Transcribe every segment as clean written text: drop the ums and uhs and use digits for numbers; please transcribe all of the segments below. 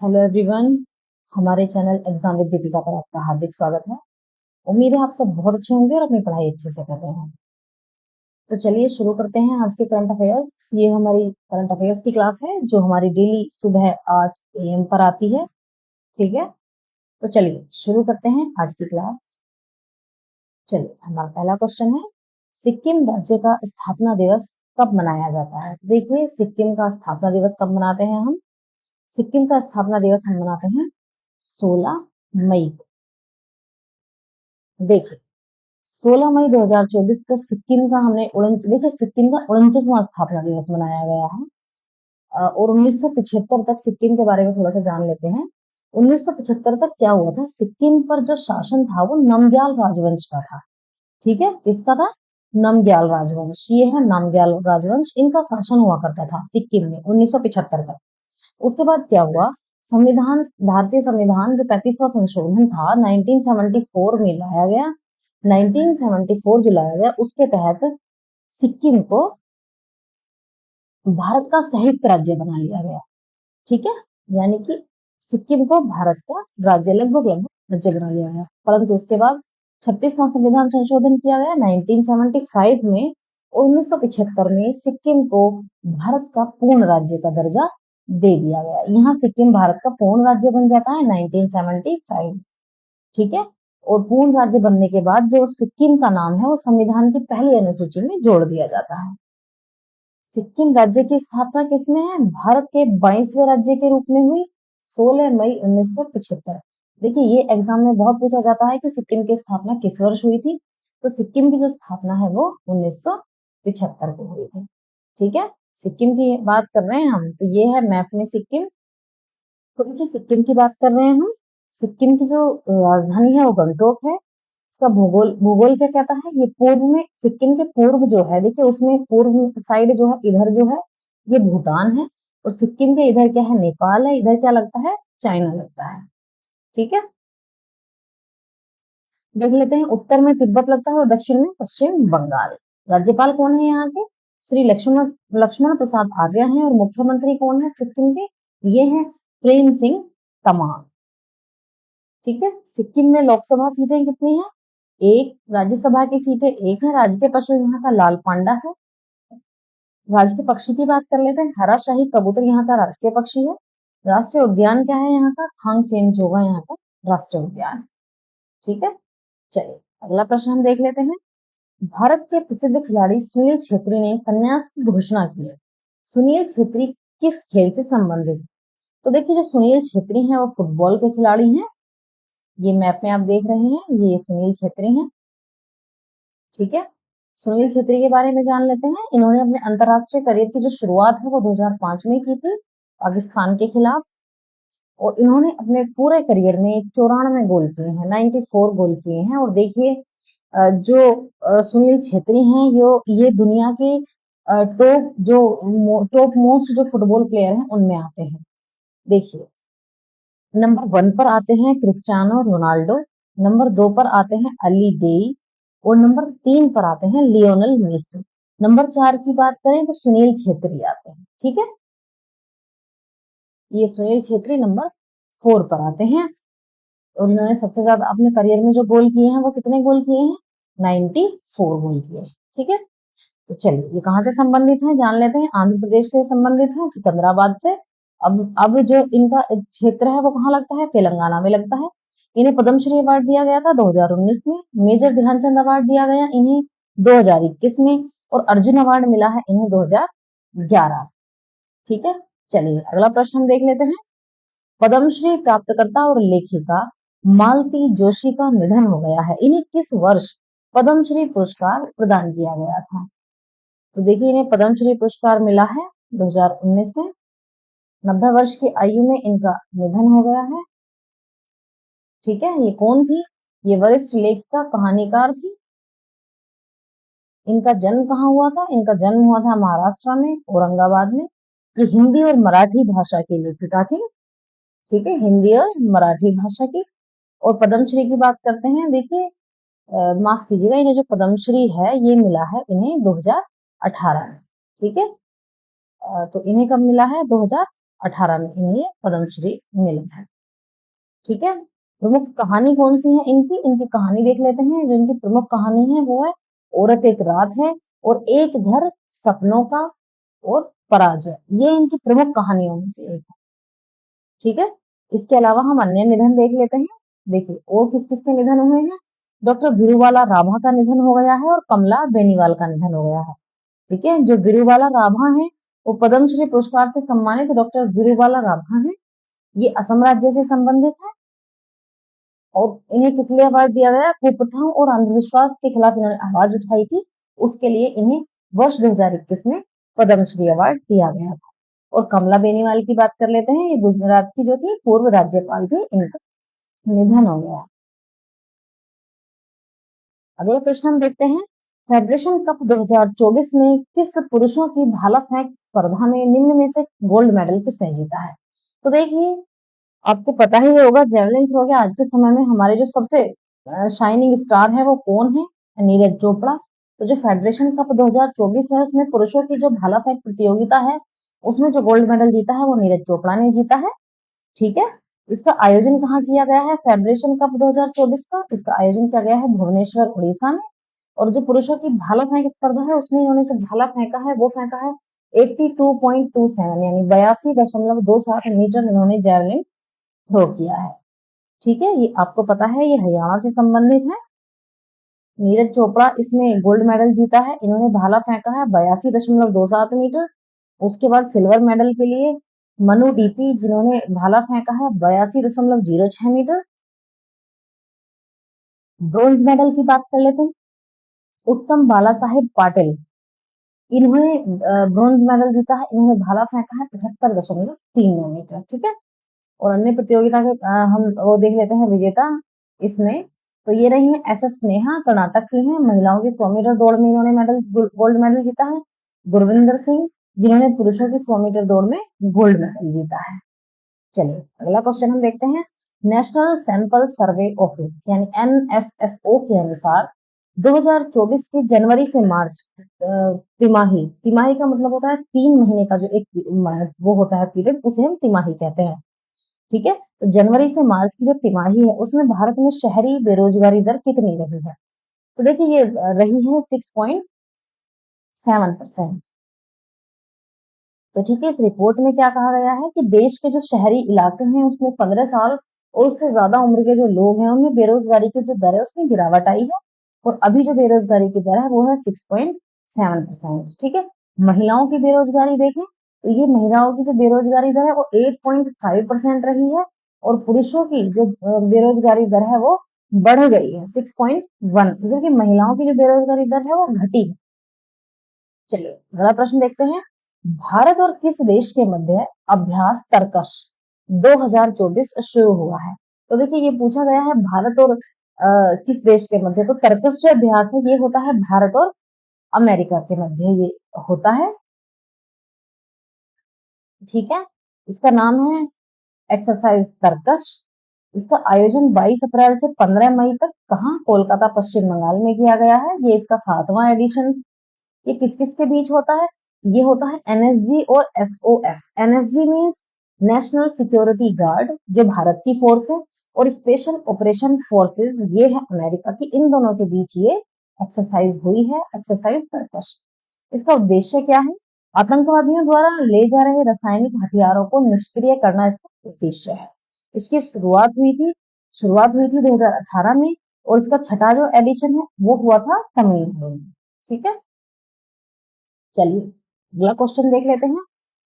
Hello everyone. हमारे channel exam with Deepika पर आपका हार्दिक स्वागत है। उम्मीद है आप सब बहुत अच्छे होंगे और अपनी पढ़ाई अच्छे से कर रहे हैं। तो चलिए शुरू करते हैं आज के करंट अफेयर्स। ये हमारी करंट अफेयर्स की क्लास है जो हमारी डेली सुबह 8 AM पर आती है। ठीक है, तो चलिए शुरू करते हैं आज की क्लास। चलिए, हमारा पहला क्वेश्चन है, सिक्किम राज्य का स्थापना दिवस कब मनाया जाता है? देखिए, सिक्किम का स्थापना दिवस कब मनाते हैं हम? सिक्किम का स्थापना दिवस हम मनाते हैं 16 मई को। देखिए, 16 मई 2024 को सिक्किम का हमने देखिए सिक्किम का 49वां स्थापना दिवस मनाया गया है। और 1975 तक सिक्किम के बारे में थोड़ा सा जान लेते हैं। 1975 तक क्या हुआ था, सिक्किम पर जो शासन था वो नमग्याल राजवंश का था। ठीक है, किसका था? नमग्याल राजवंश। ये है नमग्याल राजवंश, इनका शासन हुआ करता था सिक्किम में 1975 तक। उसके बाद क्या हुआ, संविधान, भारतीय संविधान जो 35वां संशोधन था 1974 में लाया गया। 1974 जो लाया गया उसके तहत सिक्किम को भारत का संयुक्त राज्य बना लिया गया। ठीक है, यानी कि सिक्किम को भारत का राज्य लगभग राज्य बना लिया गया। परंतु उसके बाद 36वां संविधान संशोधन किया गया 1975 में। 1975 में सिक्किम को भारत का पूर्ण राज्य का दर्जा दे दिया गया। यहाँ सिक्किम भारत का पूर्ण राज्य बन जाता है 1975। ठीक है, और पूर्ण राज्य बनने के बाद जो सिक्किम का नाम है वो संविधान की पहली अनुसूची में जोड़ दिया जाता है। सिक्किम राज्य की स्थापना किसमें है? भारत के 22वें राज्य के रूप में हुई 16 मई 1975। देखिए, ये एग्जाम में बहुत पूछा जाता है कि सिक्किम की स्थापना किस वर्ष हुई थी। तो सिक्किम की जो स्थापना है वो 1975 को हुई थी। ठीक है, सिक्किम की बात कर रहे हैं हम, तो ये है मैप में सिक्किम। तो देखिए, सिक्किम की बात कर रहे हैं हम। सिक्किम की जो राजधानी है वो गंगटोक है। इसका भूगोल भूगोल क्या कहता है, ये पूर्व में, सिक्किम के पूर्व जो है, देखिए उसमें पूर्व साइड जो है, इधर जो है ये भूटान है, और सिक्किम के इधर क्या है, नेपाल है। इधर क्या लगता है, चाइना लगता है। ठीक है, देख लेते हैं, उत्तर में तिब्बत लगता है और दक्षिण में पश्चिम बंगाल। राज्यपाल कौन है यहाँ के? श्री लक्ष्मण लक्ष्मण प्रसाद आर्य हैं। और मुख्यमंत्री कौन है सिक्किम के? ये है प्रेम सिंह तमांग। ठीक है, सिक्किम में लोकसभा सीटें कितनी है? एक। राज्यसभा की सीटें एक है। राजकीय पशु यहाँ का लाल पांडा है। राजकीय पक्षी की बात कर लेते हैं, हरा शाही कबूतर यहाँ का राष्ट्रीय पक्षी है। राष्ट्रीय उद्यान क्या है यहाँ का? खांगचेनजोंगा यहाँ का राष्ट्रीय उद्यान। ठीक है, चलिए अगला प्रश्न हम देख लेते हैं। भारत के प्रसिद्ध खिलाड़ी सुनील छेत्री ने संन्यास की घोषणा की है। सुनील छेत्री किस खेल से संबंधित? तो देखिए, जो सुनील छेत्री हैं वो फुटबॉल के खिलाड़ी हैं। ये मैप में आप देख रहे हैं, ये सुनील छेत्री हैं। ठीक है, सुनील छेत्री के बारे में जान लेते हैं। इन्होंने अपने अंतरराष्ट्रीय करियर की जो शुरुआत है वो 2005 में की थी पाकिस्तान के खिलाफ। और इन्होंने अपने पूरे करियर में 94 गोल किए हैं, 94 गोल किए हैं। और देखिए, जो सुनील छेत्री हैं ये दुनिया के टॉप मोस्ट जो फुटबॉल प्लेयर हैं उनमें आते हैं। देखिए, नंबर 1 पर आते हैं क्रिस्टियानो रोनाल्डो, नंबर 2 पर आते हैं अली डेई, और नंबर 3 पर आते हैं लियोनेल मेसी। नंबर 4 की बात करें तो सुनील छेत्री आते हैं। ठीक है, ये सुनील छेत्री नंबर 4 पर आते हैं। और इन्होंने सबसे ज्यादा अपने करियर में जो गोल किए हैं वो कितने गोल किए हैं? 94 गोल किए हैं। ठीक है, तो चलिए ये कहाँ से संबंधित है जान लेते हैं। आंध्र प्रदेश से संबंधित है, सिकंदराबाद से। अब जो इनका क्षेत्र है वो कहाँ लगता है? तेलंगाना में लगता है। इन्हें पद्मश्री अवार्ड दिया गया था 2019 में। मेजर ध्यानचंद अवार्ड दिया गया इन्हें 2021 में। और अर्जुन अवार्ड मिला है इन्हें 2011। ठीक है, चलिए अगला प्रश्न हम देख लेते हैं। पद्मश्री प्राप्तकर्ता और लेखिका मालती जोशी का निधन हो गया है। इन्हें किस वर्ष पद्मश्री पुरस्कार प्रदान किया गया था? तो देखिए, इन्हें पद्मश्री पुरस्कार मिला है 2019 में। 90 वर्ष की आयु में इनका निधन हो गया है। ठीक है, ये कौन थी? ये वरिष्ठ लेखिका, कहानीकार थी। इनका जन्म कहाँ हुआ था? इनका जन्म हुआ था महाराष्ट्र में, औरंगाबाद में। ये हिंदी और मराठी भाषा की लेखिका थी। ठीक है, हिंदी और मराठी भाषा की। और पद्मश्री की बात करते हैं। देखिए, माफ कीजिएगा, इन्हें जो पद्मश्री है ये मिला है इन्हें 2018 में। ठीक है, तो इन्हें कब मिला है? 2018 2018 में इन्हें ये पद्मश्री मिला है। ठीक है, प्रमुख कहानी कौन सी है इनकी कहानी देख लेते हैं। जो इनकी प्रमुख कहानी है वो है औरत एक रात है और एक घर सपनों का और पराजय, ये इनकी प्रमुख कहानियों में से एक है। ठीक है, इसके अलावा हम अन्य निधन देख लेते हैं। देखिए और किस किस के निधन हुए हैं। डॉक्टर बिरूवाला राभा का निधन हो गया है और कमला बेनीवाल का निधन हो गया है। ठीक है, जो बिरूवाला राभा है वो पद्मश्री पुरस्कार से सम्मानित डॉक्टर बिरूवाला राभा है। ये असम राज्य से संबंधित है और इन्हें किस लिए अवार्ड दिया गया, कुप्रथाओं और अंधविश्वास के खिलाफ इन्होंने आवाज उठाई थी, उसके लिए इन्हें वर्ष 2021 में पद्मश्री अवार्ड दिया गया था। और कमला बेनीवाल की बात कर लेते हैं, ये गुजरात की जो थी पूर्व राज्यपाल थी, इनका निधन हो गया। अगला प्रश्न हम देखते हैं, फेडरेशन कप 2024 में किस पुरुषों की भाला फेंक स्पर्धा में निम्न में से गोल्ड मेडल किसने जीता है। तो देखिए आपको पता ही होगा जेवलिन थ्रो के आज के समय में हमारे जो सबसे शाइनिंग स्टार है वो कौन है, नीरज चोपड़ा। तो जो फेडरेशन कप 2024 है उसमें पुरुषों की जो भाला फेंक प्रतियोगिता है उसमें जो गोल्ड मेडल जीता है वो नीरज चोपड़ा ने जीता है। ठीक है, इसका आयोजन कहाँ किया गया है फेडरेशन कप 2024 का, इसका आयोजन किया गया है भुवनेश्वर उड़ीसा में। और जो पुरुषों की भाला फेंक स्पर्धा है उसमें इन्होंने जो भाला फेंका है वो फेंका है 82.27 यानी 82.27 मीटर इन्होंने जेवलिन थ्रो किया है। ठीक है, ये आपको पता है ये हरियाणा से संबंधित है। नीरज चोपड़ा इसमें गोल्ड मेडल जीता है, इन्होंने भाला फेंका है 82.27 मीटर। उसके बाद सिल्वर मेडल के लिए मनु डीपी जिन्होंने भाला फेंका है 82.06 मीटर। ब्रोंज मेडल की बात कर लेते हैं, उत्तम बाला साहेब पाटिल, इन्होंने ब्रोंज मेडल जीता है, इन्होंने भाला फेंका है 75.39 मीटर। ठीक है, और अन्य प्रतियोगिता के हम वो देख लेते हैं विजेता इसमें। तो ये रही है एस एस स्नेहा, कर्नाटक की हैं, महिलाओं की 100 मीटर दौड़ में इन्होंने गोल्ड मेडल जीता है। गुरविंदर सिंह जिन्होंने पुरुषों की 100 मीटर दौड़ में गोल्ड मेडल जीता है। चलिए अगला क्वेश्चन हम देखते हैं, नेशनल सैंपल सर्वे ऑफिस यानी एनएसएसओ के अनुसार 2024 की जनवरी से मार्च तिमाही, तिमाही का मतलब होता है 3 महीने का जो एक वो होता है पीरियड, उसे हम तिमाही कहते हैं। ठीक है, तो जनवरी से मार्च की जो तिमाही है उसमें भारत में शहरी बेरोजगारी दर कितनी रही है। तो देखिए ये रही है 6.7%। तो ठीक है, इस रिपोर्ट में क्या कहा गया है कि देश के जो शहरी इलाके हैं उसमें 15 साल और उससे ज्यादा उम्र के जो लोग हैं उनमें बेरोजगारी की जो दर है उसमें गिरावट आई है और अभी जो बेरोजगारी की दर है वो है 6.7%। ठीक है, महिलाओं की बेरोजगारी देखें तो ये महिलाओं की जो बेरोजगारी दर है वो 8.5% रही है और पुरुषों की जो बेरोजगारी दर है वो बढ़ गई है 6.1, जबकि महिलाओं की जो बेरोजगारी दर है वो घटी है। चलिए अगला प्रश्न देखते हैं, भारत और किस देश के मध्य अभ्यास तर्कश 2024 शुरू हुआ है। तो देखिए ये पूछा गया है भारत और किस देश के मध्य, तो तर्कश जो अभ्यास है ये होता है भारत और अमेरिका के मध्य ये होता है। ठीक है, इसका नाम है एक्सरसाइज तर्कश। इसका आयोजन 22 अप्रैल से 15 मई तक कहाँ, कोलकाता पश्चिम बंगाल में किया गया है। ये इसका 7वां एडिशन। ये किस किस के बीच होता है, ये होता है एनएसजी और SOF. NSG means national security guard जो भारत की फोर्स है और स्पेशल ऑपरेशन फोर्सेस ये है अमेरिका की, इन दोनों के बीच ये एक्सरसाइज हुई है, एक्सरसाइज तर्कश। इसका उद्देश्य क्या है, आतंकवादियों द्वारा ले जा रहे रासायनिक हथियारों को निष्क्रिय करना इसका उद्देश्य है। इसकी शुरुआत हुई थी 2018 में और इसका छठा जो एडिशन है वो हुआ था तमिलनाडु में। ठीक है, चलिए अगला क्वेश्चन देख लेते हैं,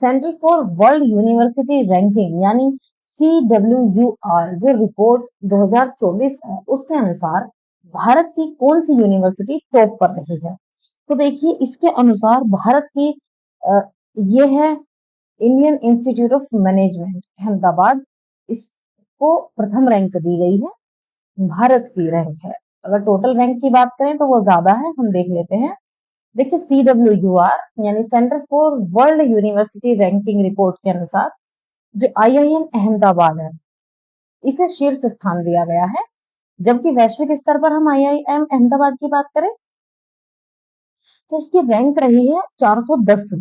centre for world university ranking यानी CWUR जो रिपोर्ट 2024 है उसके अनुसार भारत की कौन सी यूनिवर्सिटी टॉप पर रही है। तो देखिए इसके अनुसार भारत की ये है Indian institute of management Ahmedabad, इसको प्रथम रैंक दी गई है, भारत की रैंक है। अगर टोटल रैंक की बात करें तो वो ज्यादा है, हम देख लेते हैं। देखिए CWUR यानी centre for world university ranking report के अनुसार जो IIM अहमदाबाद है इसे शीर्ष स्थान दिया गया है, जबकि वैश्विक स्तर पर हम IIM अहमदाबाद की बात करें तो इसकी रैंक रही है 410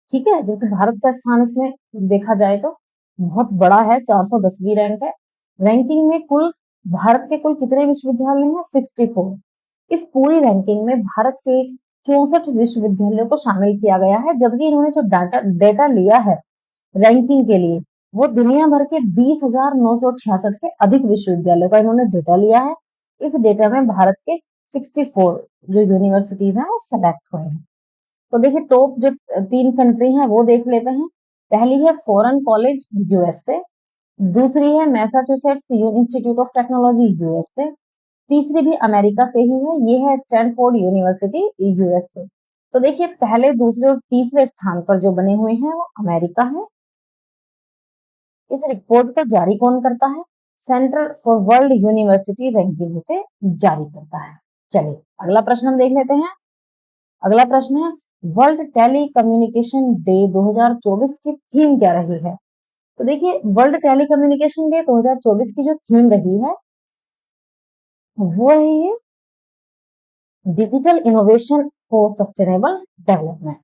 ठीक है, जबकि भारत का स्थान इसमें देखा जाए तो बहुत बड़ा है, 410वीं रैंक है। रैंकिंग में कुल भारत के कुल कितने विश्वविद्यालय हैं? 64। इस पूरी रैंकिंग में भारत के 64 विश्वविद्यालयों को शामिल किया गया है, जबकि इन्होंने जो डेटा लिया है रैंकिंग के लिए, वो दुनिया भर के 20,966 से अधिक विश्वविद्यालयों का इन्होंने डेटा लिया है। इस डेटा में भारत के 64 जो यूनिवर्सिटीज हैं वो सेलेक्ट हुए हैं। तो देखिए टॉप जो 3 कंट्री हैं वो देख लेते हैं। पहली है फॉरेन कॉलेज यूएसए, दूसरी है Massachusetts institute of technology USA, तीसरी भी अमेरिका से ही है, ये है स्टैनफोर्ड यूनिवर्सिटी यूएसए। तो देखिए पहले, दूसरे और तीसरे स्थान पर जो बने हुए हैं वो अमेरिका है। इस रिपोर्ट को जारी कौन करता है? Centre for world university ranking से जारी करता है। चलिए अगला प्रश्न हम देख लेते हैं। अगला प्रश्न है वर्ल्ड टेली कम्युनिकेशन डे 2024 की थीम क्या रही है? तो देखिए वर्ल्ड टेली कम्युनिकेशन डे 2024 की जो थीम रही है वो रही है digital innovation for sustainable development.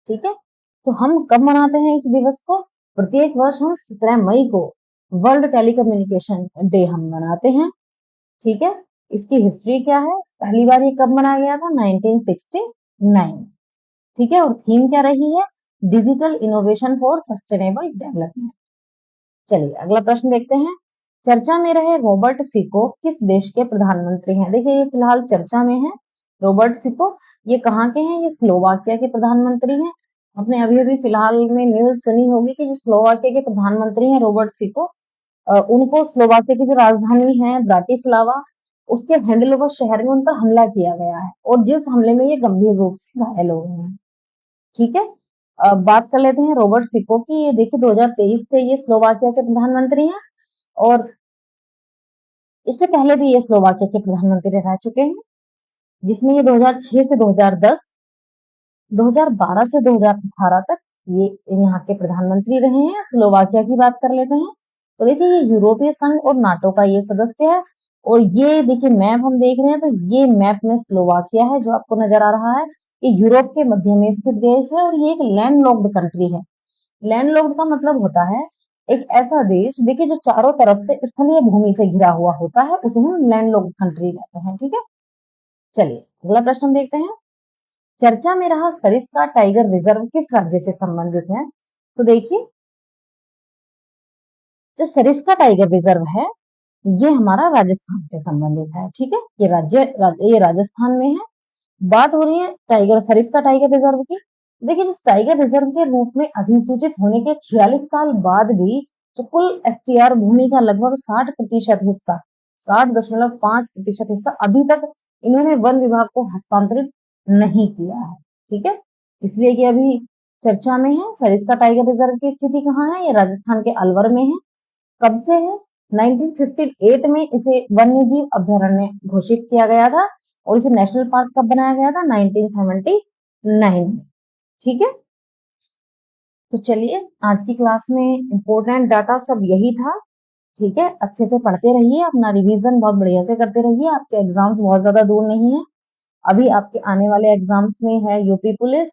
ठीक है, तो हम कब मनाते हैं इस दिवस को? प्रत्येक वर्ष हम 17 मई को वर्ल्ड टेलीकम्युनिकेशन डे हम मनाते हैं। ठीक है, इसकी हिस्ट्री क्या है? पहली बार ये कब मनाया गया था? 1969। ठीक है, और थीम क्या रही है? Digital innovation for sustainable development. चलिए अगला प्रश्न देखते हैं। चर्चा में रहे रॉबर्ट फिको किस देश के प्रधानमंत्री हैं? देखिए ये फिलहाल चर्चा में है रॉबर्ट फिको। ये कहाँ के हैं? ये स्लोवाकिया के प्रधानमंत्री हैं। आपने अभी अभी फिलहाल में न्यूज सुनी होगी कि जो स्लोवाकिया के प्रधानमंत्री हैं रॉबर्ट फिको, उनको स्लोवाकिया की जो राजधानी है ब्राटिस्लावा, उसके हैंडलोवर शहर में उन पर हमला किया गया है, और जिस हमले में ये गंभीर रूप से घायल हो गए हैं। ठीक है, बात कर लेते हैं रॉबर्ट फिको की। ये देखिए 2023 से ये स्लोवाकिया के प्रधानमंत्री हैं, और इससे पहले भी ये स्लोवाकिया के प्रधानमंत्री रह चुके हैं, जिसमें ये 2006 से 2010, 2012 से 2018 तक ये यहाँ के प्रधानमंत्री रहे हैं। स्लोवाकिया की बात कर लेते हैं। तो देखिए ये यूरोपीय संघ और नाटो का ये सदस्य है, और ये देखिए मैप हम देख रहे हैं, तो ये मैप में स्लोवाकिया है जो आपको नजर आ रहा है। ये यूरोप के मध्य में स्थित देश है, और ये एक लैंडलॉक्ड कंट्री है। लैंडलॉक्ड का मतलब होता है एक ऐसा देश, देखिए जो चारों तरफ से स्थलीय भूमि से घिरा हुआ होता है, उसे हम लैंडलॉक्ड कंट्री कहते हैं। ठीक है, चलिए अगला प्रश्न हम देखते हैं। चर्चा में रहा सरिस्का टाइगर रिजर्व किस राज्य से संबंधित है? तो देखिए जो सरिस्का टाइगर रिजर्व है ये हमारा राजस्थान से संबंधित है। ठीक है, ये राजस्थान में है। बात हो रही है टाइगर सरिस्का टाइगर रिजर्व की। देखिए जिस टाइगर रिजर्व के रूप में अधिसूचित होने के 46 साल बाद भी जो कुल एसटीआर भूमि का लगभग 60% हिस्सा, 60.5% हिस्सा अभी तक इन्होंने वन विभाग को हस्तांतरित नहीं किया है। ठीक है, इसलिए कि अभी चर्चा में है। सरिस्का टाइगर रिजर्व की स्थिति कहाँ है? ये राजस्थान के अलवर में है। कब से है? 1958 में इसे वन्य जीव अभ्यारण्य घोषित किया गया था, और इसे नेशनल पार्क कब बनाया गया था? 1979 में। ठीक है, तो चलिए आज की क्लास में इंपॉर्टेंट डाटा सब यही था। ठीक है, अच्छे से पढ़ते रहिए, अपना रिवीजन बहुत बढ़िया से करते रहिए। आपके एग्जाम्स बहुत ज्यादा दूर नहीं है। अभी आपके आने वाले एग्जाम्स में है यूपी पुलिस,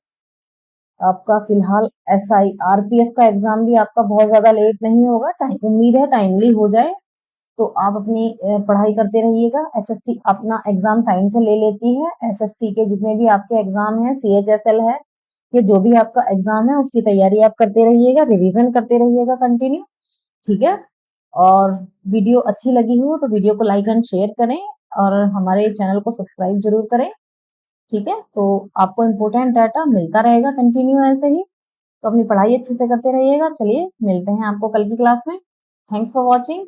आपका फिलहाल एसआई आरपीएफ का एग्जाम भी आपका बहुत ज्यादा लेट नहीं होगा, उम्मीद है टाइमली हो जाए। तो आप अपनी पढ़ाई करते रहिएगा। एसएससी अपना एग्जाम टाइम से ले लेती है। एसएससी के जितने भी आपके एग्जाम हैं, सीएचएसएल है, ये जो भी आपका एग्जाम है उसकी तैयारी आप करते रहिएगा, रिवीजन करते रहिएगा कंटिन्यू। ठीक है, और वीडियो अच्छी लगी हो तो वीडियो को लाइक एंड शेयर करें, और हमारे चैनल को सब्सक्राइब जरूर करें। ठीक है, तो आपको इम्पोर्टेंट डाटा मिलता रहेगा कंटिन्यू ऐसे ही। तो अपनी पढ़ाई अच्छे से करते रहिएगा। चलिए मिलते हैं आपको कल की क्लास में। Thanks for watching.